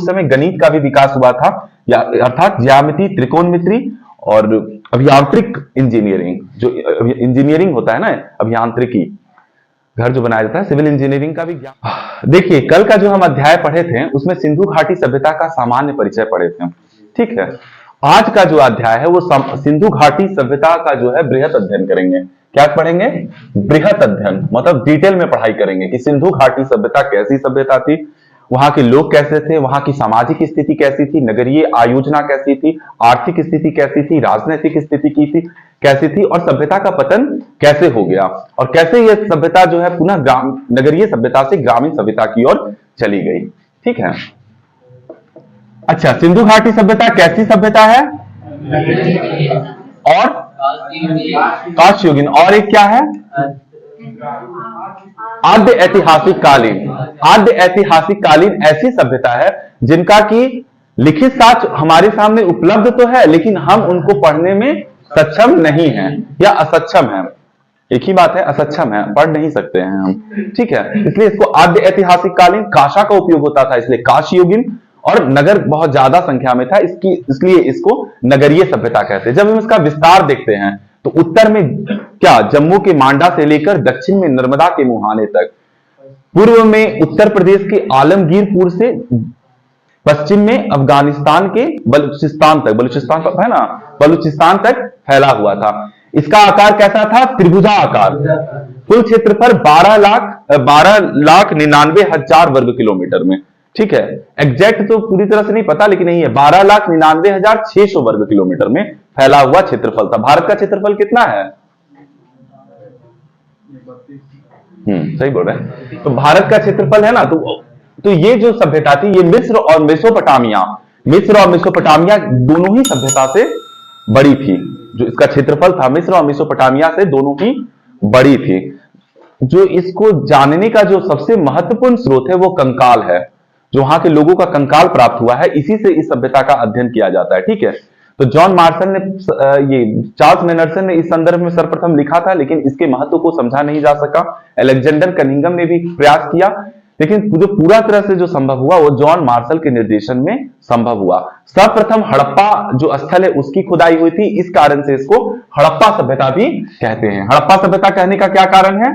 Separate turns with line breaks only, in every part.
उस समय गणित का भी विकास हुआ था, या अर्थात ज्यामिति, त्रिकोणमिति और अभियांत्रिक इंजीनियरिंग, जो इंजीनियरिंग होता है ना, अभियांत्रिकी, घर जो बनाया जाता है, सिविल इंजीनियरिंग का भी ज्ञान। देखिए कल का जो हम अध्याय पढ़े थे उसमें सिंधु घाटी सभ्यता का सामान्य परिचय पढ़े थे, ठीक है। आज का जो अध्याय है वो सिंधु घाटी सभ्यता का जो है बृहत अध्ययन करेंगे। क्या पढ़ेंगे? बृहत अध्ययन, मतलब डिटेल में पढ़ाई करेंगे कि सिंधु घाटी सभ्यता कैसी सभ्यता थी, वहां के लोग कैसे थे, वहां की सामाजिक स्थिति कैसी थी, नगरीय आयोजना कैसी थी, आर्थिक स्थिति कैसी थी, राजनीतिक स्थिति की थी कैसी थी, और सभ्यता का पतन कैसे हो गया, और कैसे यह सभ्यता जो है पुनः नगरीय सभ्यता से ग्रामीण सभ्यता की ओर चली गई, ठीक है। अच्छा, सिंधु घाटी सभ्यता कैसी सभ्यता है? और काश युगीन, और एक क्या है? आद्य ऐतिहासिक कालीन। आद्य ऐतिहासिक कालीन ऐसी सभ्यता है जिनका की लिखित साक्ष्य हमारे सामने उपलब्ध तो है, लेकिन हम उनको पढ़ने में सक्षम नहीं हैं या असक्षम हैं। एक ही बात है, असक्षम है, पढ़ नहीं सकते हैं हम, ठीक है। इसलिए इसको आद्य ऐतिहासिक कालीन, काशा का उपयोग होता था इसलिए काश युगीन, और नगर बहुत ज्यादा संख्या में था इसलिए इसको नगरीय सभ्यता कहते हैं। जब हम इसका विस्तार देखते हैं तो उत्तर में क्या, जम्मू के मांडा से लेकर दक्षिण में नर्मदा के मुहाने तक, पूर्व में उत्तर प्रदेश के आलमगीरपुर से पश्चिम में अफगानिस्तान के बलूचिस्तान तक है ना, बलूचिस्तान तक फैला हुआ था। इसका आकार कैसा था? त्रिभुजा आकार। कुल क्षेत्रफल 12,99,000 वर्ग किलोमीटर में, ठीक है। एग्जैक्ट तो पूरी तरह से नहीं पता, लेकिन नहीं है, 12,99,600 वर्ग किलोमीटर में फैला हुआ क्षेत्रफल था। भारत का क्षेत्रफल कितना है? सही बोल रहे हैं। तो भारत का क्षेत्रफल है ना, तो ये जो सभ्यता थी ये मिस्र और मेसोपोटामिया दोनों ही सभ्यता से बड़ी थी। जो इसका क्षेत्रफल था मिस्र और मेसोपोटामिया से दोनों ही बड़ी थी। जो इसको जानने का जो सबसे महत्वपूर्ण स्रोत है वो कंकाल है, जो वहां के लोगों का कंकाल प्राप्त हुआ है, इसी से इस सभ्यता का अध्ययन किया जाता है, ठीक है। तो जॉन मार्शल ने, ये चार्ल्स मेनर्सन ने इस संदर्भ में सर्वप्रथम लिखा था, लेकिन इसके महत्व को समझा नहीं जा सका। अलेक्जेंडर कनिंघम ने भी प्रयास किया, लेकिन जो पूरा तरह से जो संभव हुआ वो जॉन मार्शल के निर्देशन में संभव हुआ। सर्वप्रथम हड़प्पा जो स्थल है उसकी खुदाई हुई थी, इस कारण से इसको हड़प्पा सभ्यता भी कहते हैं। हड़प्पा सभ्यता कहने का क्या कारण है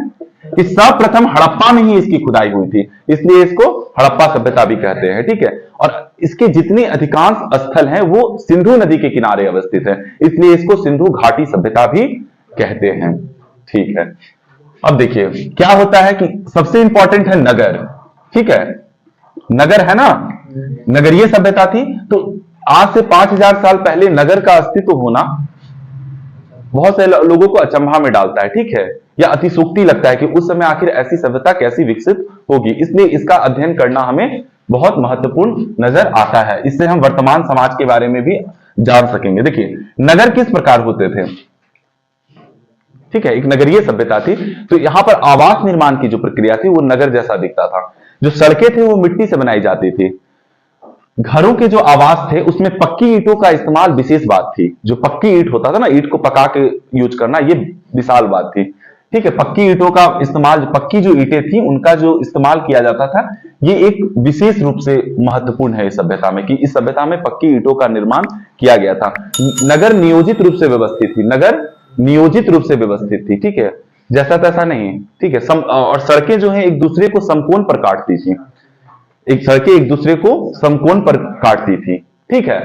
कि सर्वप्रथम हड़प्पा में ही इसकी खुदाई हुई थी, इसलिए इसको हड़प्पा सभ्यता भी कहते हैं, ठीक है। और इसके जितने अधिकांश स्थल हैं वो सिंधु नदी के किनारे अवस्थित है, इसलिए इसको सिंधु घाटी सभ्यता भी कहते हैं, ठीक है। अब देखिए क्या होता है कि सबसे इंपॉर्टेंट है नगर, ठीक है। नगर है ना, नगरीय सभ्यता थी, तो आज से 5,000 साल पहले नगर का अस्तित्व होना बहुत से लोगों को अचंभा में डालता है, ठीक है, या अतिशोक्ति लगता है कि उस समय आखिर ऐसी सभ्यता कैसी विकसित होगी। इसलिए इसका अध्ययन करना हमें बहुत महत्वपूर्ण नजर आता है, इससे हम वर्तमान समाज के बारे में भी जान सकेंगे। देखिए नगर किस प्रकार होते थे, ठीक है, एक नगरीय सभ्यता थी, तो यहां पर आवास निर्माण की जो प्रक्रिया थी वो नगर जैसा दिखता था। जो सड़कें थी वो मिट्टी से बनाई जाती थी। घरों के जो आवास थे उसमें पक्की ईंटों का इस्तेमाल विशेष बात थी। जो पक्की ईंट होता था ना, ईंट को पका के यूज करना, ये विशाल बात थी, ठीक है। पक्की ईंटों का इस्तेमाल, पक्की जो ईंटें थी उनका जो इस्तेमाल किया जाता था, ये एक विशेष रूप से महत्वपूर्ण है इस सभ्यता में, कि इस सभ्यता में पक्की ईंटों का निर्माण किया गया था। नगर नियोजित रूप से व्यवस्थित थी, नगर नियोजित रूप से व्यवस्थित थी, ठीक है, जैसा तैसा नहीं, ठीक है। और सड़कें जो है एक दूसरे को समकोण पर काटती थी, सड़कें एक दूसरे को समकोण पर काटती थी, ठीक है।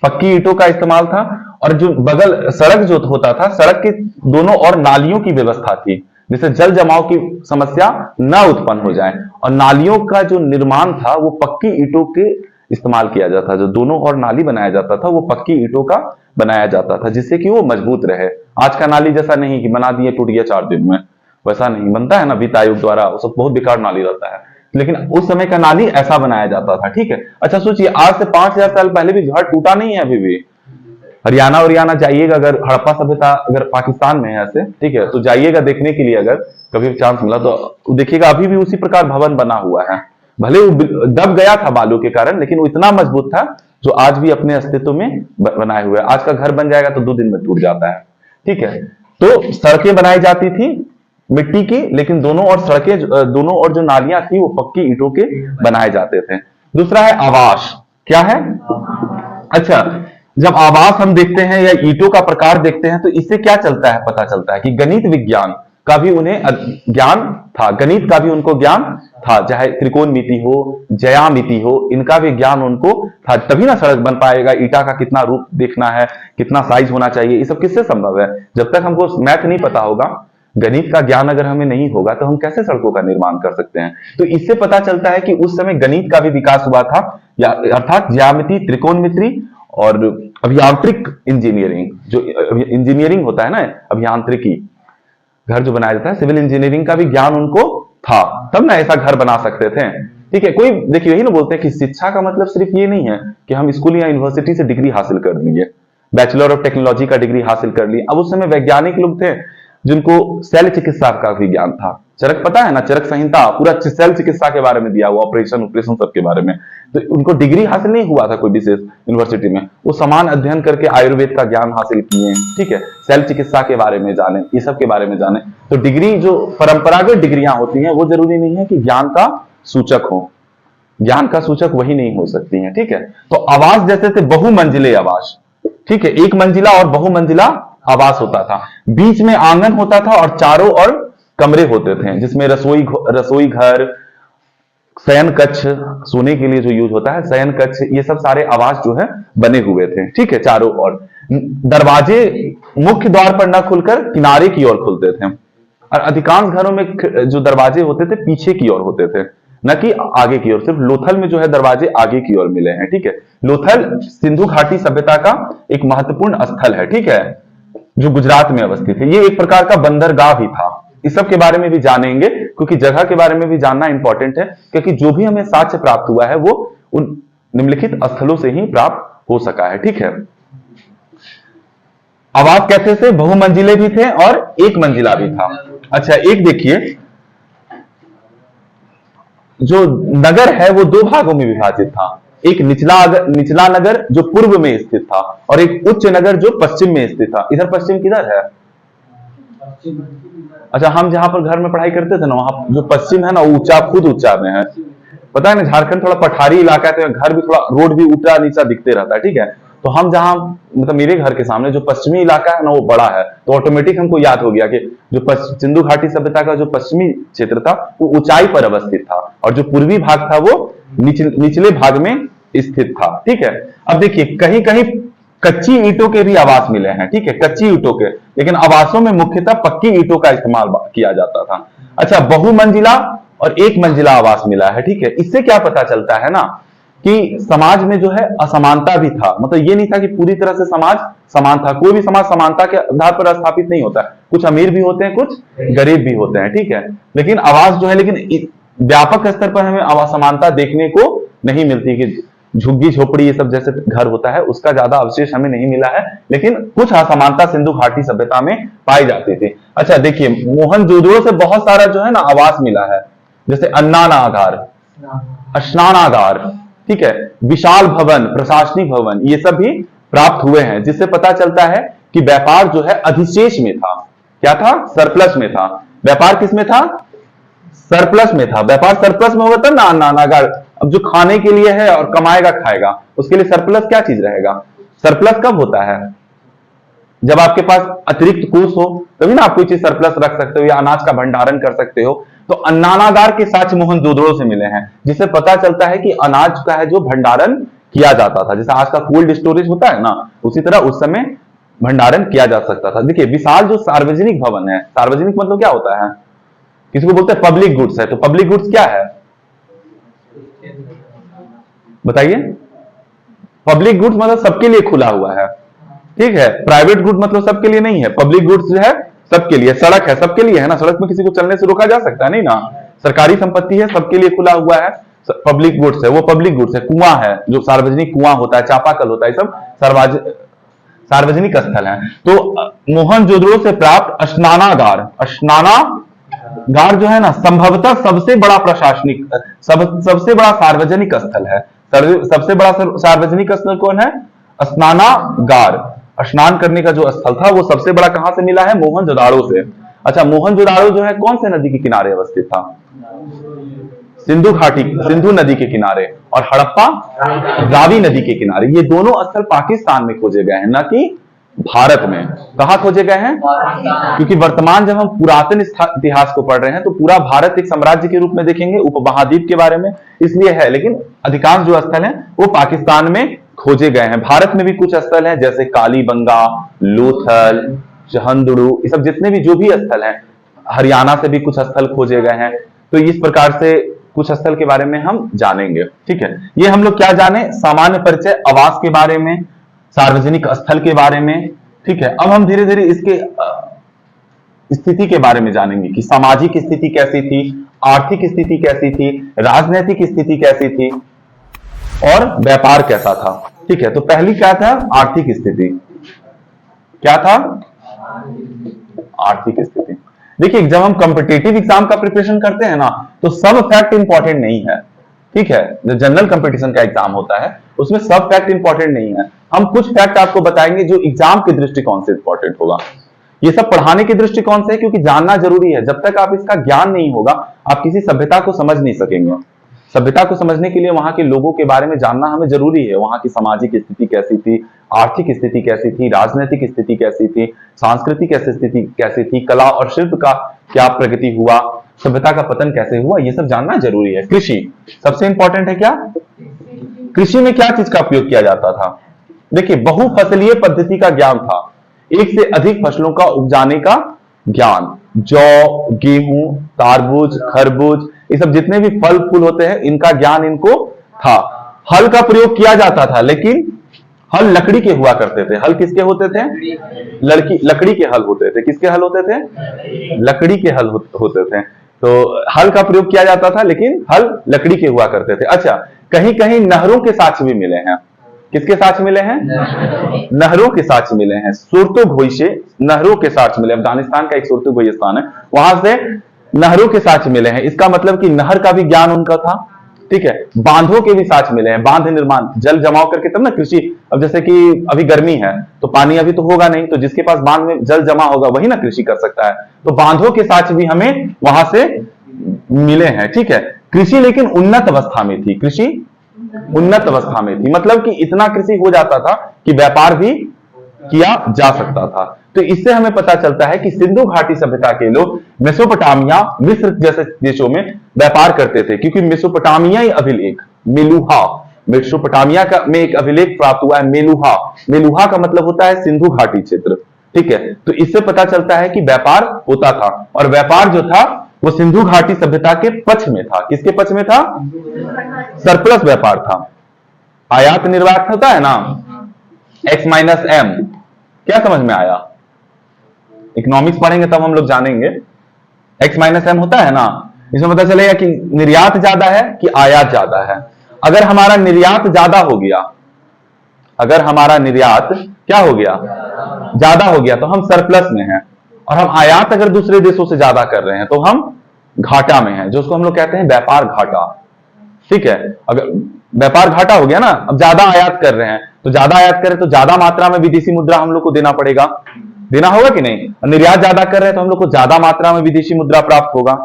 पक्की ईंटों का इस्तेमाल था, और जो बगल सड़क जो होता था, सड़क के दोनों ओर नालियों की व्यवस्था थी, जिससे जल जमाव की समस्या न उत्पन्न हो जाए। और नालियों का जो निर्माण था वो पक्की ईंटों के इस्तेमाल किया जाता था। जो दोनों ओर नाली बनाया जाता था वो पक्की ईंटों का बनाया जाता था, जिससे कि वो मजबूत रहे। आज का नाली जैसा नहीं कि बना दिए टूट गया 4 दिन में, वैसा नहीं बनता है ना वित्त आयोग द्वारा, वो सब बहुत बेकार नाली रहता है, लेकिन उस समय का नाली ऐसा बनाया जाता था, ठीक है। अच्छा सोचिए, आज से 5,000 साल पहले भी घर टूटा नहीं है अभी भी। हरियाणा जाइएगा, अगर हड़प्पा सभ्यता अगर पाकिस्तान में है ऐसे, ठीक है, तो जाइएगा देखने के लिए, अगर कभी चांस मिला तो देखिएगा, अभी भी उसी प्रकार भवन बना हुआ है। भले वो दब गया था बालू के कारण, लेकिन वो इतना मजबूत था जो आज भी अपने अस्तित्व में बनाए हुए है। आज का घर बन जाएगा तो 2 दिन में टूट जाता है, ठीक है। तो सड़कें बनाई जाती थी मिट्टी की, लेकिन दोनों ओर सड़कें, दोनों ओर जो नालियां थी वो पक्की ईंटों के बनाए जाते थे। दूसरा है आवास। क्या है? अच्छा, जब आवास हम देखते हैं या ईंटों का प्रकार देखते हैं तो इससे क्या चलता है, पता चलता है कि गणित विज्ञान का भी उन्हें ज्ञान था, गणित का भी उनको ज्ञान था, चाहे त्रिकोणमिति हो, ज्यामिति हो, इनका भी ज्ञान उनको था, तभी ना सड़क बन पाएगा। ईटा का कितना रूप देखना है, कितना साइज होना चाहिए, ये सब किससे संभव है? जब तक हमको मैथ नहीं पता होगा, गणित का ज्ञान अगर हमें नहीं होगा तो हम कैसे सड़कों का निर्माण कर सकते हैं? तो इससे पता चलता है कि उस समय गणित का भी विकास हुआ था, या अर्थात ज्यामिति, त्रिकोणमिति और अभियांत्रिक इंजीनियरिंग, जो इंजीनियरिंग होता है ना, अभियांत्रिकी, घर जो बनाया जाता है, सिविल इंजीनियरिंग का भी ज्ञान उनको था, तब ना ऐसा घर बना सकते थे। ठीक है, कोई देखिए यही ना बोलते हैं कि शिक्षा का मतलब सिर्फ ये नहीं है कि हम स्कूल या यूनिवर्सिटी से डिग्री हासिल कर लिए, बैचलर ऑफ टेक्नोलॉजी का डिग्री हासिल कर ली। अब उस समय वैज्ञानिक लोग थे जिनको शैल चिकित्सा का भी ज्ञान था। चरक पता है ना, चरक संहिता पूरा शैल चिकित्सा के बारे में दिया हुआ, ऑपरेशन सब के बारे में। तो उनको डिग्री हासिल नहीं हुआ था कोई विशेष यूनिवर्सिटी में, वो समान अध्ययन करके आयुर्वेद का ज्ञान हासिल किए। ठीक है, शैल चिकित्सा के बारे में जाने, ये सब के बारे में जाने। तो डिग्री जो परंपरागत डिग्रियां होती हैं वो जरूरी नहीं है कि ज्ञान का सूचक हो, ज्ञान का सूचक वही नहीं हो सकती है। ठीक है, तो आवास जैसे थे बहुमंजिले आवास। ठीक है, एक मंजिला और बहुमंजिला आवास होता था, बीच में आंगन होता था और चारों ओर कमरे होते थे, जिसमें रसोई घर, शयन कक्ष, सोने के लिए जो यूज होता है शयन कक्ष, ये सब सारे आवास जो है बने हुए थे। ठीक है, चारों ओर दरवाजे मुख्य द्वार पर न खुलकर किनारे की ओर खुलते थे, और अधिकांश घरों में जो दरवाजे होते थे पीछे की ओर होते थे, न कि आगे की ओर। सिर्फ लोथल में जो है दरवाजे आगे की ओर मिले हैं। ठीक है, लोथल सिंधु घाटी सभ्यता का एक महत्वपूर्ण स्थल है। ठीक है, जो गुजरात में अवस्थित है, ये एक प्रकार का बंदरगाह भी था। इस सब के बारे में भी जानेंगे, क्योंकि जगह के बारे में भी जानना इंपॉर्टेंट है, क्योंकि जो भी हमें साक्ष्य प्राप्त हुआ है वो उन निम्नलिखित स्थलों से ही प्राप्त हो सका है। ठीक है, आवास कैसे थे? बहुमंजिले भी थे और एक मंजिला भी था। अच्छा, एक देखिए, जो नगर है वो दो भागों में विभाजित था, एक निचला नगर जो पूर्व में स्थित था और एक उच्च नगर जो पश्चिम में स्थित था। इधर पश्चिम किधर है? अच्छा, हम जहां पर घर में पढ़ाई करते थे ना, वहां जो पश्चिम है ना, ऊंचा, खुद ऊंचा में है। पता है ना, झारखंड थोड़ा पठारी इलाका है, तो घर भी थोड़ा, रोड भी ऊंचा नीचा दिखते रहता है। ठीक है, तो हम जहां, मतलब मेरे घर के सामने जो पश्चिमी इलाका है ना वो बड़ा है, तो ऑटोमेटिक हमको याद हो गया कि जो सिंधु घाटी सभ्यता का जो पश्चिमी क्षेत्र था वो ऊंचाई पर अवस्थित था, और जो पूर्वी भाग था वो निचले भाग में स्थित था। ठीक है, अब देखिए, कहीं कहीं कच्ची ईंटों के भी आवास मिले हैं। ठीक है, कच्ची ईंटों के, लेकिन आवासों में मुख्यतः पक्की ईंटों का इस्तेमाल किया जाता था। अच्छा, बहुमंजिला और एक मंजिला आवास मिला है। ठीक है, इससे क्या पता चलता है ना कि समाज में जो है असमानता भी था, मतलब ये नहीं था कि पूरी तरह से समाज समान था। कोई भी समाज समानता के आधार पर स्थापित नहीं होता है, कुछ अमीर भी होते हैं, कुछ गरीब भी होते हैं। ठीक है, लेकिन आवास जो है, लेकिन व्यापक स्तर पर हमें असमानता देखने को नहीं मिलती कि झुग्गी झोपड़ी ये सब जैसे घर होता है उसका ज्यादा अवशेष हमें नहीं मिला है, लेकिन कुछ असमानता सिंधु घाटी सभ्यता में पाई जाती थी। अच्छा देखिए, मोहनजोदड़ो से बहुत सारा जो है ना आवास मिला है, जैसे अन्नानागार, स्नानागार, ठीक है, विशाल भवन, प्रशासनिक भवन, ये सब भी प्राप्त हुए हैं, जिससे पता चलता है कि व्यापार जो है अधिशेष में था। क्या था? सरप्लस में था। व्यापार किस में था? सरप्लस में था। व्यापार सरप्लस में होगा तब ना अन्नानागार। अब जो खाने के लिए है और कमाएगा खाएगा, उसके लिए सरप्लस क्या चीज रहेगा? सरप्लस कब होता है? जब आपके पास अतिरिक्त कोष हो, तभी ना आप कोई चीज सरप्लस रख सकते हो या अनाज का भंडारण कर सकते हो। तो अन्नानागार के साक्ष्य मोहनजोदड़ो से मिले हैं, जिससे पता चलता है कि अनाज का है जो भंडारण किया जाता था, जैसे आज का कोल्ड स्टोरेज होता है ना, उसी तरह उस समय भंडारण किया जा सकता था। देखिए, विशाल जो सार्वजनिक भवन है, सार्वजनिक मतलब क्या होता है? किसी को बोलते हैं पब्लिक गुड्स है, तो पब्लिक गुड्स क्या है बताइए? पब्लिक गुड्स मतलब सबके लिए खुला हुआ है, ठीक है। प्राइवेट गुड मतलब सबके लिए नहीं है, पब्लिक गुड्स जो है सबके लिए। सड़क है सबके लिए है ना, सड़क में किसी को चलने से रोका जा सकता है नहीं ना, सरकारी संपत्ति है, सबके लिए खुला हुआ है, पब्लिक गुड्स है, वो पब्लिक गुड्स है। कुआं है, जो सार्वजनिक कुआं होता है, चापाकल होता है, सब सार्वजनिक स्थल है। तो मोहनजोदड़ो से प्राप्त स्नानागार, स्नानागार जो है ना, संभवतः सबसे बड़ा प्रशासनिक, सबसे बड़ा सार्वजनिक स्थल है। सबसे बड़ा सार्वजनिक स्थल कौन है? स्नानागार। स्नान करने का जो स्थल था वो सबसे बड़ा कहां से मिला है? मोहनजोदड़ो से। अच्छा, मोहनजोदड़ो जो है कौन से नदी के किनारे अवस्थित था? सिंधु घाटी, सिंधु नदी के किनारे, और हड़प्पा रावी नदी के किनारे। ये दोनों स्थल पाकिस्तान में खोजे गए हैं, ना कि भारत में। कहां खोजे गए हैं? क्योंकि वर्तमान जब हम पुरातन इतिहास को पढ़ रहे हैं तो पूरा भारत एक साम्राज्य के रूप में देखेंगे, उपमहाद्वीप के बारे में, इसलिए है। लेकिन अधिकांश जो स्थल हैं वो पाकिस्तान में खोजे गए हैं। भारत में भी कुछ स्थल हैं जैसे कालीबंगा, लोथल, चहंदड़ू, ये सब जितने भी जो भी स्थल हैं, हरियाणा से भी कुछ स्थल खोजे गए हैं। तो इस प्रकार से कुछ स्थल के बारे में हम जानेंगे। ठीक है, ये हम लोग क्या जाने? सामान्य परिचय, आवास के बारे में, सार्वजनिक स्थल के बारे में। ठीक है, अब हम धीरे धीरे इसके स्थिति के बारे में जानेंगे कि सामाजिक स्थिति कैसी थी, आर्थिक स्थिति कैसी थी, राजनीतिक स्थिति कैसी थी और व्यापार कैसा था। ठीक है, तो पहली क्या था? आर्थिक स्थिति। क्या था? आर्थिक स्थिति। देखिए, जब हम कॉम्पिटिटिव एग्जाम का प्रिपरेशन करते हैं ना, तो सब फैक्ट इंपॉर्टेंट नहीं है। ठीक है, जो जनरल कंपटीशन का एग्जाम होता है उसमें सब फैक्ट इंपॉर्टेंट नहीं है। हम कुछ फैक्ट आपको बताएंगे जो एग्जाम के दृष्टिकोण से इंपॉर्टेंट होगा। ये सब पढ़ाने के दृष्टिकोण से, क्योंकि जानना जरूरी है। जब तक आप इसका ज्ञान नहीं होगा, आप किसी सभ्यता को समझ नहीं सकेंगे। सभ्यता को समझने के लिए वहां के लोगों के बारे में जानना हमें जरूरी है। वहां की सामाजिक स्थिति कैसी थी, आर्थिक स्थिति कैसी थी, राजनीतिक स्थिति कैसी थी, सांस्कृतिक स्थिति कैसी थी, कला और शिल्प का क्या प्रगति हुआ, सभ्यता का पतन कैसे हुआ, ये सब जानना जरूरी है। कृषि सबसे इंपॉर्टेंट है। क्या कृषि में क्या चीज का उपयोग किया जाता था? देखिए, बहुफसलीय पद्धति का ज्ञान था, एक से अधिक फसलों का उपजाने का ज्ञान। जौ, गेहूं, तारबूज, खरबूज, ये सब जितने भी फल फूल होते हैं इनका ज्ञान इनको था। हल का प्रयोग किया जाता था, लेकिन हल लकड़ी के हुआ करते थे। हल किसके होते थे? लकड़ी के हल होते थे। किसके हल होते थे? लकड़ी के हल होते थे। तो हल का प्रयोग किया जाता था, लेकिन हल लकड़ी के हुआ करते थे। अच्छा, कहीं कहीं नहरों के साक्ष्य भी मिले हैं। किसके साक्ष्य मिले हैं? नहरों के साक्ष्य मिले हैं। सुरतोघोई से नहरों के साक्ष्य मिले। अफगानिस्तान का एक सुरतोघोई स्थान है, वहां से नहरों के साक्ष्य मिले हैं। इसका मतलब कि नहर का भी ज्ञान उनका था। ठीक है, बांधों के भी साक्ष्य मिले हैं। बांध निर्माण, जल जमाव करके तब ना कृषि। अब जैसे कि अभी गर्मी है तो पानी अभी तो होगा नहीं, तो जिसके पास बांध में जल जमा होगा वही ना कृषि कर सकता है। तो बांधों के साक्ष्य भी हमें वहां से मिले हैं। ठीक है, कृषि लेकिन उन्नत अवस्था में थी। कृषि उन्नत अवस्था में थी, मतलब कि इतना कृषि हो जाता था कि व्यापार भी किया जा सकता था। तो इससे हमें पता चलता है कि सिंधु घाटी सभ्यता के लोग मेसोपोटामिया, मिस्र जैसे देशों में व्यापार करते थे, क्योंकि मेसोपोटामियाई अभिलेख मेलुहा, मेसोपोटामिया का में एक अभिलेख प्राप्त हुआ है मेलुहा। मेलुहा का मतलब होता है सिंधु घाटी क्षेत्र। ठीक है, तो इससे पता चलता है कि व्यापार होता था, और व्यापार जो था वो सिंधु घाटी सभ्यता के पक्ष में था। किसके पक्ष में था? सरप्लस व्यापार था। आयात निर्यात होता है ना, X माइनस M। क्या समझ में आया? इकोनॉमिक्स पढ़ेंगे तब हम लोग जानेंगे। X माइनस M होता है ना, इसमें पता चलेगा कि निर्यात ज्यादा है कि आयात ज्यादा है। अगर हमारा निर्यात ज्यादा हो गया, अगर हमारा निर्यात क्या हो गया? ज्यादा हो गया, तो हम सरप्लस में हैं। और हम आयात अगर दूसरे देशों से ज्यादा कर रहे हैं तो हम घाटा में हैं, जो उसको हम लोग कहते हैं व्यापार घाटा। ठीक है, अगर व्यापार घाटा हो गया ना, अब ज्यादा आयात कर रहे हैं, तो ज्यादा आयात करें तो ज्यादा मात्रा में विदेशी मुद्रा हम लोग को देना पड़ेगा, देना होगा कि नहीं? निर्यात ज्यादा कर रहे हैं तो हम लोग को ज्यादा मात्रा में विदेशी मुद्रा प्राप्त होगा।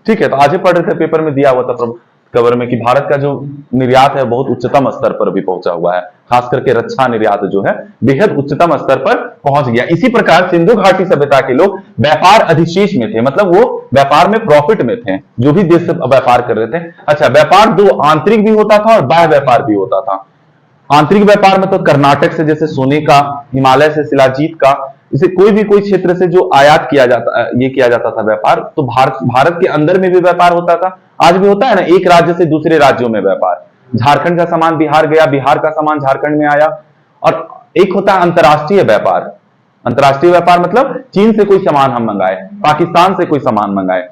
ठीक है, तो आज ही पढ़ रहे थे, पेपर में दिया हुआ था कवर में कि भारत का जो निर्यात है बहुत उच्चतम स्तर पर भी पहुंचा हुआ है। खास करके रक्षा निर्यात जो है बेहद उच्चतम स्तर पर पहुंच गया। इसी प्रकार सिंधु घाटी सभ्यता के लोग व्यापार अधिशेष में थे, मतलब वो व्यापार में प्रॉफिट में थे, जो भी देश से व्यापार कर रहे थे। अच्छा, व्यापार दो आंतरिक भी होता था और बाह्य व्यापार भी होता था। आंतरिक व्यापार में तो कर्नाटक से जैसे सोने का, हिमालय से शिलाजीत का, इसे कोई क्षेत्र से जो आयात किया जाता, ये किया जाता था व्यापार। तो भारत के अंदर में भी व्यापार होता था। आज भी होता है ना, एक राज्य से दूसरे राज्यों में व्यापार। झारखंड का सामान बिहार गया, बिहार का सामान झारखंड में आया। और एक होता है अंतरराष्ट्रीय व्यापार। अंतरराष्ट्रीय व्यापार मतलब चीन से कोई सामान हम मंगाए, पाकिस्तान से कोई सामान मंगाए,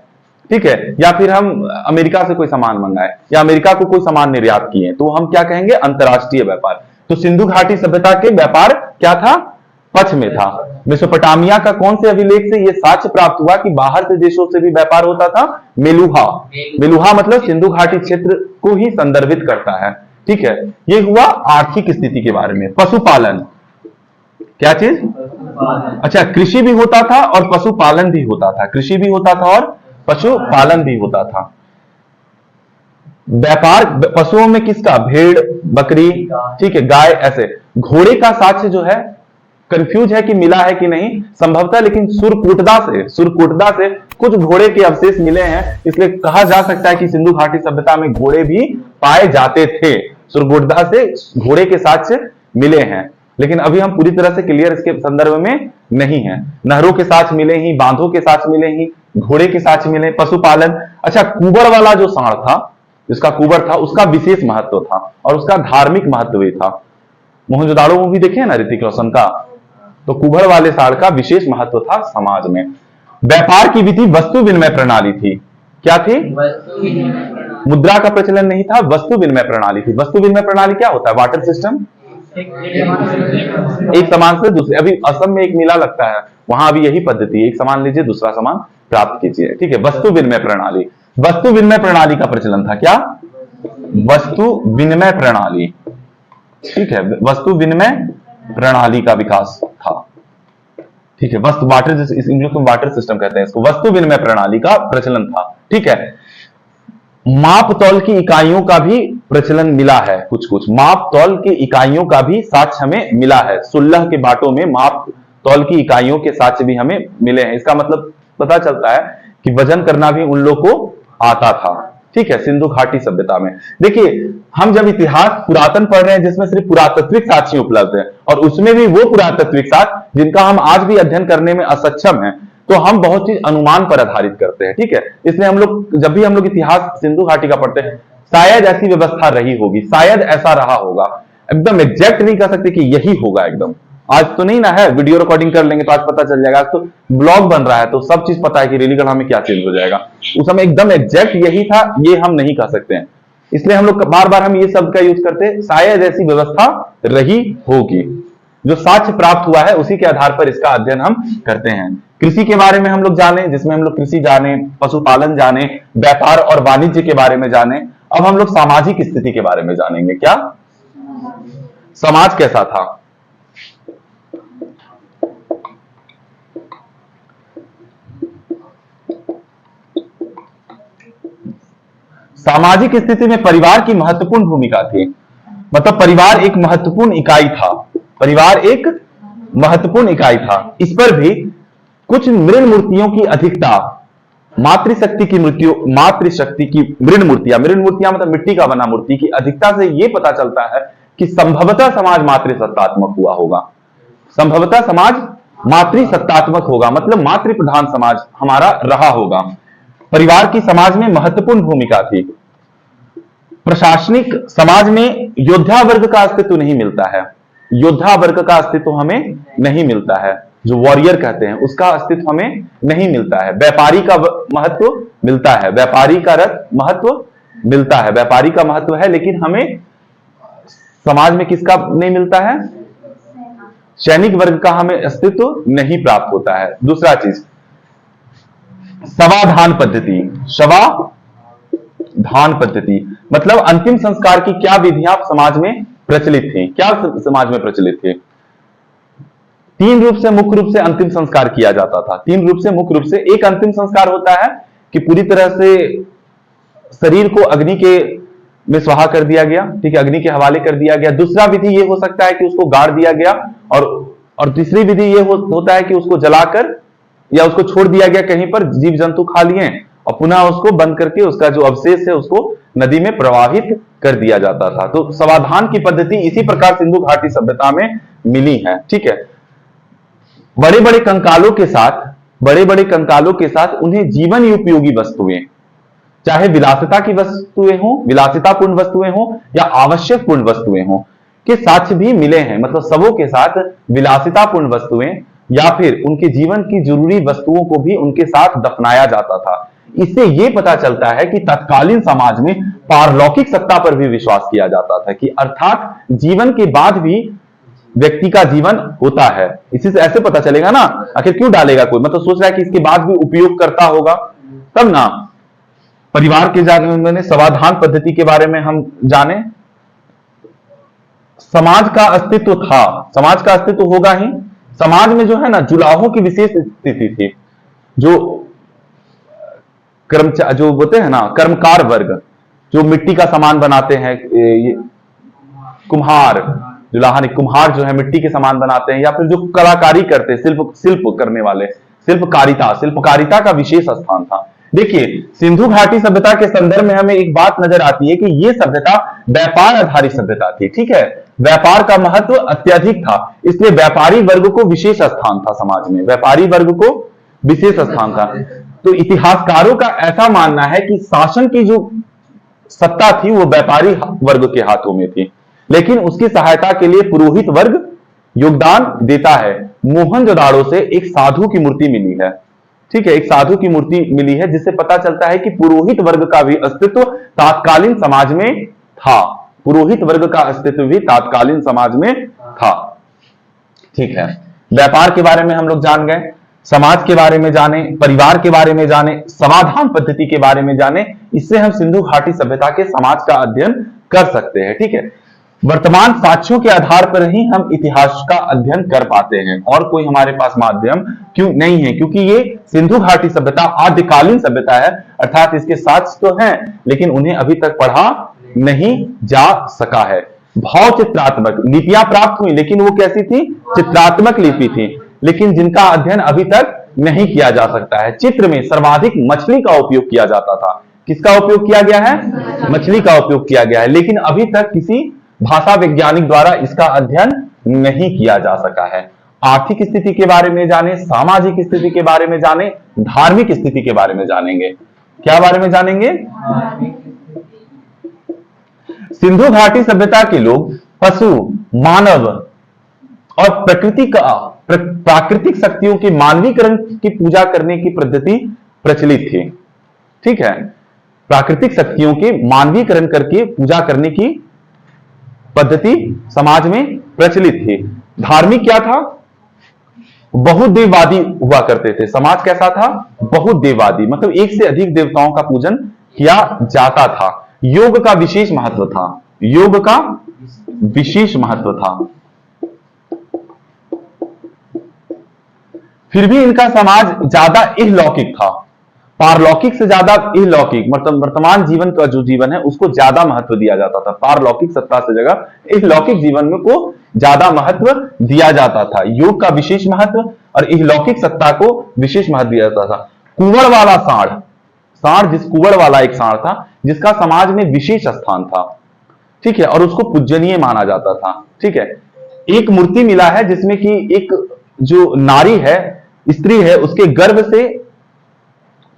ठीक है, या फिर हम अमेरिका से कोई सामान मंगाए, या अमेरिका को कोई सामान निर्यात किए, तो हम क्या कहेंगे? अंतरराष्ट्रीय व्यापार। तो सिंधु घाटी सभ्यता के व्यापार क्या था? पक्ष में था। मेसोपोटामिया का कौन से अभिलेख से यह साक्ष्य प्राप्त हुआ कि बाहर के देशों से भी व्यापार होता था? मेलुहा। मेलुहा मतलब सिंधु घाटी क्षेत्र को ही संदर्भित करता है। ठीक है, ये हुआ आर्थिक स्थिति के बारे में। पशुपालन, क्या चीज? अच्छा, कृषि भी होता था और पशुपालन भी होता था। कृषि भी होता था और पशुपालन भी होता था। व्यापार पशुओं में किसका, भेड़, बकरी, ठीक है, गाय, ऐसे। घोड़े का साक्ष्य जो है कंफ्यूज है कि मिला है कि नहीं, संभवतः, लेकिन सुरकुटदा से कुछ घोड़े के अवशेष मिले हैं, इसलिए कहा जा सकता है कि सिंधु घाटी सभ्यता में घोड़े भी पाए जाते थे। सुरकुटदा से घोड़े के साक्ष्य मिले हैं, लेकिन अभी हम पूरी तरह से क्लियर इसके संदर्भ में नहीं है। नहरों के साक्ष्य मिले ही, बांधों के साक्ष्य मिले ही, घोड़े के साक्ष्य मिले, पशुपालन। अच्छा, कुबर वाला जो सांड था, जिसका कुबर था, उसका विशेष महत्व था और उसका धार्मिक महत्व भी था। मोहनजोदाड़ो मूवी देखे ना ऋतिक रोशन का, तो कुबर वाले सांड का विशेष महत्व था समाज में। व्यापार की विधि वस्तु विनिमय प्रणाली थी। क्या थी? मुद्रा का प्रचलन नहीं था, वस्तु विनिमय प्रणाली थी। वस्तु विनिमय प्रणाली क्या होता है? वाटर सिस्टम, एक सामान से दूसरे। अभी असम में एक मेला लगता है, वहां अभी यही पद्धति है, एक सामान लीजिए, दूसरा सामान प्राप्त कीजिए, ठीक है। वस्तु विनिमय प्रणाली, वस्तु विनिमय प्रणाली का प्रचलन था। क्या? वस्तु विनिमय प्रणाली, ठीक है, वस्तु विनिमय प्रणाली का विकास था, ठीक है। वस्तु वाटर, इंग्लिश में वाटर सिस्टम कहते हैं इसको, वस्तु विनिमय प्रणाली का प्रचलन था, ठीक है। माप तौल की इकाइयों का भी प्रचलन मिला है, कुछ माप तौल की इकाइयों का भी साक्ष्य हमें मिला है। 16 के बाटों में माप तौल की इकाइयों के साक्ष्य भी हमें मिले हैं। इसका मतलब पता चलता है कि वजन करना भी उन लोग को आता था, ठीक है, सिंधु घाटी सभ्यता में। देखिए, हम जब इतिहास पुरातन पढ़ रहे हैं जिसमें सिर्फ पुरातात्विक साक्ष्य उपलब्ध है, और उसमें भी वो पुरातात्विक साक्ष्य जिनका हम आज भी अध्ययन करने में असक्षम हैं, तो हम बहुत चीज अनुमान पर आधारित करते हैं, ठीक है। इसलिए हम लोग जब भी हम लोग इतिहास सिंधु घाटी का पढ़ते हैं, शायद ऐसी व्यवस्था रही होगी, शायद ऐसा रहा होगा, एकदम एग्जैक्ट नहीं कह सकते कि यही होगा एकदम। आज तो नहीं ना है, वीडियो रिकॉर्डिंग कर लेंगे तो आज पता चल जाएगा, आज तो ब्लॉग बन रहा है तो सब चीज पता है कि रेलीगढ़ में क्या चेंज हो जाएगा। उस समय एकदम एग्जैक्ट यही था, ये हम नहीं कह सकते हैं। इसलिए हम लोग बार बार हम ये शब्द का यूज करते हैं, शायद ऐसी व्यवस्था रही होगी। जो साक्ष्य प्राप्त हुआ है उसी के आधार पर इसका अध्ययन हम करते हैं। कृषि के बारे में हम लोग जाने, जिसमें हम लोग कृषि जाने, पशुपालन जाने, व्यापार और वाणिज्य के बारे में जाने। अब हम लोग सामाजिक स्थिति के बारे में जानेंगे। क्या? समाज कैसा था? सामाजिक स्थिति में परिवार की महत्वपूर्ण भूमिका थी। मतलब परिवार एक महत्वपूर्ण इकाई था, परिवार एक महत्वपूर्ण इकाई था। इस पर भी कुछ मृण मूर्तियों की अधिकता, मातृशक्ति की मृण मूर्तियां मतलब मिट्टी का बना मूर्ति की अधिकता से यह पता चलता है कि संभवतः समाज मातृसत्तात्मक हुआ होगा। संभवतः समाज मातृसत्तात्मक होगा, मतलब मातृ प्रधान समाज हमारा रहा होगा। परिवार की समाज में महत्वपूर्ण भूमिका थी। प्रशासनिक समाज में योद्धा वर्ग का अस्तित्व नहीं मिलता है, योद्धा वर्ग का अस्तित्व हमें नहीं मिलता है, जो वॉरियर कहते हैं उसका अस्तित्व हमें नहीं मिलता है। व्यापारी का महत्व मिलता है, व्यापारी का महत्व मिलता है, व्यापारी का महत्व है, लेकिन हमें समाज में किसका नहीं मिलता है? सैनिक वर्ग का हमें अस्तित्व नहीं प्राप्त होता है। दूसरा चीज, शवाधान पद्धति। शवाधान पद्धति मतलब अंतिम संस्कार की क्या विधियां समाज में प्रचलित थी? क्या समाज में प्रचलित थी? तीन रूप से मुख्य रूप से अंतिम संस्कार किया जाता था। तीन रूप से मुख्य रूप से, एक अंतिम संस्कार होता है कि पूरी तरह से शरीर को अग्नि के में स्वाहा कर दिया गया, ठीक है, अग्नि के हवाले कर दिया गया। दूसरा विधि यह हो सकता है कि उसको गाड़ दिया गया, और तीसरी विधि यह होता है कि उसको जलाकर या उसको छोड़ दिया गया कहीं पर, जीव जंतु खा लिए और पुनः उसको बंद करके उसका जो अवशेष है उसको नदी में प्रवाहित कर दिया जाता था। तो शवाधान की पद्धति इसी प्रकार सिंधु घाटी सभ्यता में मिली है, ठीक है। बड़े बड़े कंकालों के साथ उन्हें जीवन उपयोगी वस्तुएं, चाहे विलासिता की वस्तुएं हो, विलासितापूर्ण वस्तुएं हो या आवश्यकपूर्ण वस्तुएं हो, के साक्ष्य भी मिले हैं। मतलब सबों के साथ विलासितापूर्ण वस्तुएं या फिर उनके जीवन की जरूरी वस्तुओं को भी उनके साथ दफनाया जाता था। इससे यह पता चलता है कि तत्कालीन समाज में पारलौकिक सत्ता पर भी विश्वास किया जाता था, कि अर्थात जीवन के बाद भी व्यक्ति का जीवन होता है। इसी से ऐसे पता चलेगा ना, आखिर क्यों डालेगा कोई, मतलब सोच रहा है कि इसके बाद भी उपयोग करता होगा तब ना। परिवार के जाने में शवाधान पद्धति के बारे में हम जाने। समाज का अस्तित्व था, समाज का अस्तित्व होगा ही। समाज में जो है ना जुलाहों की विशेष स्थिति थी, जो बोलते हैं ना कर्मकार वर्ग, जो मिट्टी का सामान बनाते हैं, ये कुम्हार, जो लाहन कुम्हार जो है मिट्टी के सामान बनाते हैं, या फिर जो कलाकारी करते हैं, शिल्प करने वाले, शिल्पकारिता का विशेष स्थान था। देखिए, सिंधु घाटी सभ्यता के संदर्भ में हमें एक बात नजर आती है कि यह सभ्यता व्यापार आधारित सभ्यता थी। ठीक है, व्यापार का महत्व अत्यधिक था, इसलिए व्यापारी वर्ग को विशेष स्थान था समाज में, व्यापारी वर्ग को विशेष स्थान था। तो इतिहासकारों का ऐसा मानना है कि शासन की जो सत्ता थी वो व्यापारी वर्ग के हाथों में थी, लेकिन उसकी सहायता के लिए पुरोहित वर्ग योगदान देता है। मोहनजोदाड़ो से एक साधु की मूर्ति मिली है। ठीक है, एक साधु की मूर्ति मिली है, जिससे पता चलता है कि पुरोहित वर्ग का भी अस्तित्व तात्कालीन समाज में था। पुरोहित वर्ग का अस्तित्व भी तात्कालीन समाज में था। ठीक है, व्यापार के बारे में हम लोग जान गए, समाज के बारे में जाने, परिवार के बारे में जाने, समाधान पद्धति के बारे में जाने। इससे हम सिंधु घाटी सभ्यता के समाज का अध्ययन कर सकते हैं। ठीक है, वर्तमान साक्ष्यों के आधार पर ही हम इतिहास का अध्ययन कर पाते हैं, और कोई हमारे पास माध्यम क्यों नहीं है, क्योंकि ये सिंधु घाटी सभ्यता आदिकालीन सभ्यता है, अर्थात इसके साक्ष्य तो हैं लेकिन उन्हें अभी तक पढ़ा नहीं जा सका है। भाव चित्रात्मक लिपियां प्राप्त हुई, लेकिन वो कैसी थी? चित्रात्मक लिपि थी, लेकिन जिनका अध्ययन अभी तक नहीं किया जा सकता है। चित्र में सर्वाधिक मछली का उपयोग किया जाता था। किसका उपयोग किया गया है? मछली का उपयोग किया गया है, लेकिन अभी तक किसी भाषा वैज्ञानिक द्वारा इसका अध्ययन नहीं किया जा सका है। आर्थिक स्थिति के बारे में जाने, सामाजिक स्थिति के बारे में जाने, धार्मिक स्थिति के बारे में जानेंगे। क्या बारे में जानेंगे? सिंधु घाटी सभ्यता के लोग पशु, मानव और प्राकृतिक शक्तियों के मानवीकरण की पूजा करने की पद्धति प्रचलित थी। ठीक है, प्राकृतिक शक्तियों के मानवीकरण करके पूजा करने की पद्धति समाज में प्रचलित थी। धार्मिक क्या था? बहुदेववादी हुआ करते थे। समाज कैसा था? बहुदेववादी, मतलब एक से अधिक देवताओं का पूजन किया जाता था। योग का विशेष महत्व था। योग का विशेष महत्व था। फिर भी इनका समाज ज्यादा इहलौकिक था, पारलौकिक से ज्यादा इहलौकिक, मतलब वर्तमान जीवन का जो जीवन है उसको ज्यादा महत्व दिया जाता था। पारलौकिक सत्ता से जगह इहलौकिक जीवन में को ज्यादा महत्व दिया जाता था। योग का विशेष महत्व और इहलौकिक सत्ता को विशेष महत्व दिया जाता था। कुंवड़ वाला सांड, कुंवड़ वाला एक सांड था जिसका समाज में विशेष स्थान था। ठीक है, और उसको पूजनीय माना जाता था। ठीक है, एक मूर्ति मिला है जिसमें कि एक जो नारी है, स्त्री है, उसके गर्भ से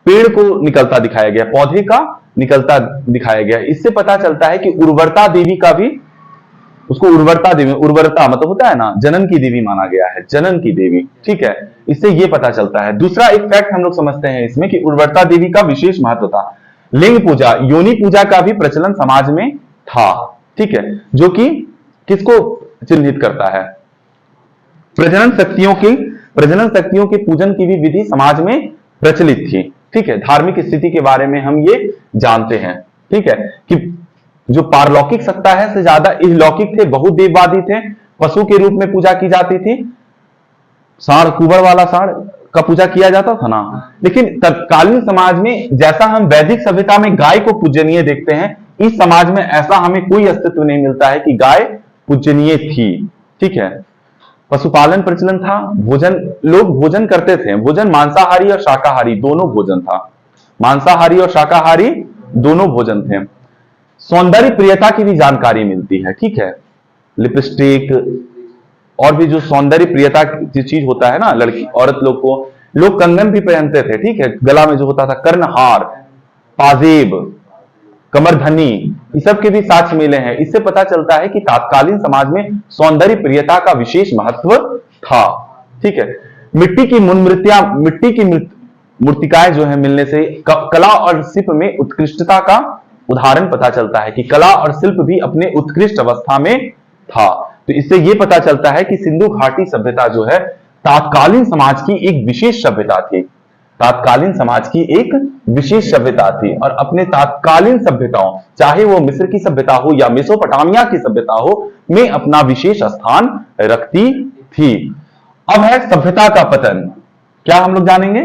पेड़ को निकलता दिखाया गया, पौधे का निकलता दिखाया गया। इससे पता चलता है कि उर्वरता देवी का भी, उसको उर्वरता देवी, उर्वरता मतलब होता है ना, जनन की देवी माना गया है, जनन की देवी। ठीक है, इससे यह पता चलता है। दूसरा एक फैक्ट हम लोग समझते हैं इसमें कि उर्वरता देवी का विशेष महत्व था। लिंग पूजा, योनि पूजा का भी प्रचलन समाज में था। ठीक है, जो कि किसको चिन्हित करता है? प्रजनन शक्तियों के पूजन की भी विधि समाज में प्रचलित थी। ठीक है, धार्मिक स्थिति के बारे में हम ये जानते हैं। ठीक है, कि जो पारलौकिक सत्ता है से ज्यादा इहलौकिक थे, बहुदेववादी थे, पशु के रूप में पूजा की जाती थी। सांड, कुंवड़ वाला सांड का पूजा किया जाता था ना। लेकिन तत्कालीन समाज में, जैसा हम वैदिक सभ्यता में गाय को पूजनीय देखते हैं, इस समाज में ऐसा हमें कोई अस्तित्व नहीं मिलता है कि गाय पूजनीय थी। ठीक है, पशुपालन प्रचलन था, लोग भोजन करते थे। भोजन मांसाहारी और शाकाहारी दोनों भोजन था। मांसाहारी और शाकाहारी दोनों भोजन थे। सौंदर्य प्रियता की भी जानकारी मिलती है। ठीक है, लिपस्टिक और भी जो सौंदर्य प्रियता की चीज होता है ना, लड़की औरत लोग को, लोग कंगन भी पहनते थे। ठीक है, गला में जो होता था कर्णहार, पाजेब, कमरधनी, ये सब के भी साक्ष्य मिले हैं। इससे पता चलता है कि तात्कालीन समाज में सौंदर्य प्रियता का विशेष महत्व था। ठीक है, मिट्टी की मूर्तिकाएं जो है मिलने से कला और शिल्प में उत्कृष्टता का उदाहरण पता चलता है कि कला और शिल्प भी अपने उत्कृष्ट अवस्था में था। तो इससे यह पता चलता है कि सिंधु घाटी सभ्यता जो है तात्कालीन समाज की एक विशेष सभ्यता थी। तात्कालीन समाज की एक विशेष सभ्यता थी, और अपने तात्कालीन सभ्यताओं, चाहे वो मिस्र की सभ्यता हो या मेसोपोटामिया की सभ्यता हो, में अपना विशेष स्थान रखती थी। अब है सभ्यता का पतन। क्या हम लोग जानेंगे?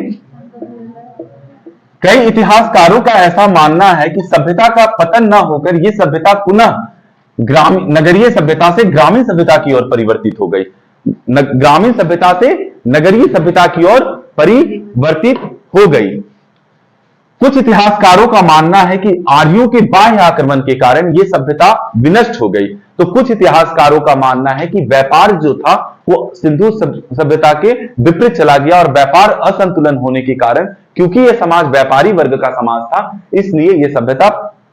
कई इतिहासकारों का ऐसा मानना है कि सभ्यता का पतन न होकर यह सभ्यता पुनः नगरीय सभ्यता से ग्रामीण सभ्यता की ओर परिवर्तित हो गई। ग्रामीण सभ्यता से नगरीय सभ्यता की ओर परिवर्तित हो गई। कुछ इतिहासकारों का मानना है कि आर्यों के बाह्य आक्रमण के कारण यह सभ्यता विनष्ट हो गई। तो कुछ इतिहासकारों का मानना है कि व्यापार जो था वो सिंधु सभ्यता के विपरीत चला गया और व्यापार असंतुलन होने के कारण, क्योंकि यह समाज व्यापारी वर्ग का समाज था, इसलिए यह सभ्यता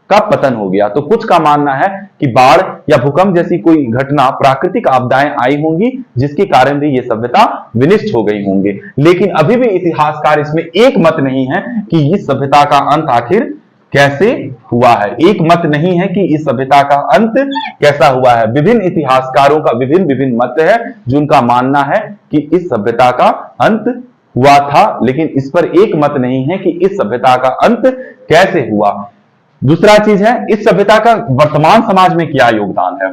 का पतन हो गया। तो कुछ का मानना है कि बाढ़ या भूकंप जैसी कोई घटना, प्राकृतिक आपदाएं आई होंगी जिसके कारण भी यह सभ्यता विनष्ट हो गई होंगे। लेकिन अभी भी इतिहासकार इसमें एक मत नहीं है कि इस सभ्यता का अंत आखिर कैसे हुआ है। एक मत नहीं है कि इस सभ्यता का अंत कैसा हुआ है। विभिन्न इतिहासकारों का विभिन्न मत है जिनका मानना है कि इस सभ्यता का अंत हुआ था, लेकिन इस पर एक मत नहीं है कि इस सभ्यता का अंत कैसे हुआ। दूसरा चीज है, इस सभ्यता का वर्तमान समाज में क्या योगदान है।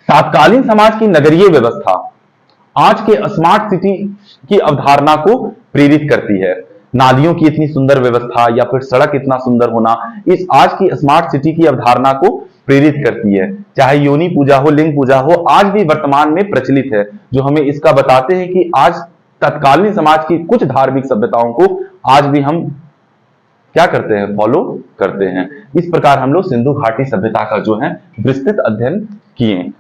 तात्कालीन समाज की नगरीय व्यवस्था आज के स्मार्ट सिटी की अवधारणा को प्रेरित करती है। नालियों की इतनी सुंदर व्यवस्था या फिर सड़क इतना सुंदर होना इस आज की स्मार्ट सिटी की अवधारणा को प्रेरित करती है। चाहे योनि पूजा हो, लिंग पूजा हो, आज भी वर्तमान में प्रचलित है, जो हमें इसका बताते हैं कि आज तत्कालीन समाज की कुछ धार्मिक सभ्यताओं को आज भी हम क्या करते हैं, फॉलो करते हैं। इस प्रकार हम लोग सिंधु घाटी सभ्यता का जो है विस्तृत अध्ययन किए।